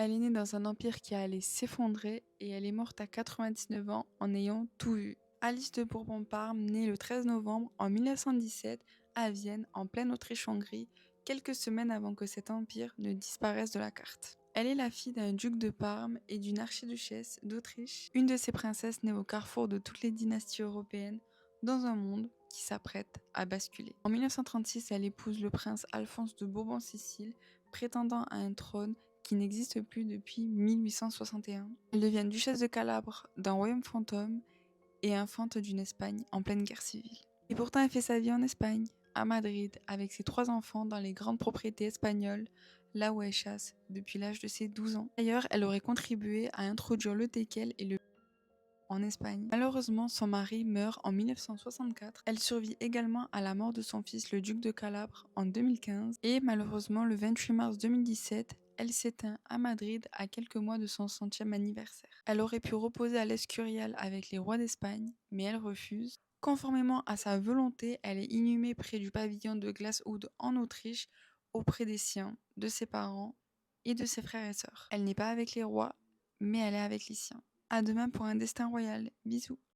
Elle est née dans un empire qui allait s'effondrer et elle est morte à 99 ans en ayant tout vu. Alice de Bourbon-Parme naît le 13 novembre en 1917 à Vienne, en pleine Autriche-Hongrie, quelques semaines avant que cet empire ne disparaisse de la carte. Elle est la fille d'un duc de Parme et d'une archiduchesse d'Autriche, une de ces princesses nées au carrefour de toutes les dynasties européennes, dans un monde qui s'apprête à basculer. En 1936, elle épouse le prince Alphonse de Bourbon-Sicile, prétendant à un trône qui n'existe plus depuis 1861. Elle devient duchesse de Calabre d'un royaume fantôme et infante d'une Espagne en pleine guerre civile. Et pourtant, elle fait sa vie en Espagne, à Madrid, avec ses 3 enfants dans les grandes propriétés espagnoles, là où elle chasse depuis l'âge de ses 12 ans. D'ailleurs, elle aurait contribué à introduire le teckel et le en Espagne. Malheureusement, son mari meurt en 1964. Elle survit également à la mort de son fils, le duc de Calabre, en 2015. Et malheureusement, le 28 mars 2017, elle s'éteint à Madrid à quelques mois de son 100e anniversaire. Elle aurait pu reposer à l'Escurial avec les rois d'Espagne, mais elle refuse. Conformément à sa volonté, elle est inhumée près du pavillon de Glasshout en Autriche, auprès des siens, de ses parents et de ses frères et sœurs. Elle n'est pas avec les rois, mais elle est avec les siens. À demain pour un destin royal. Bisous.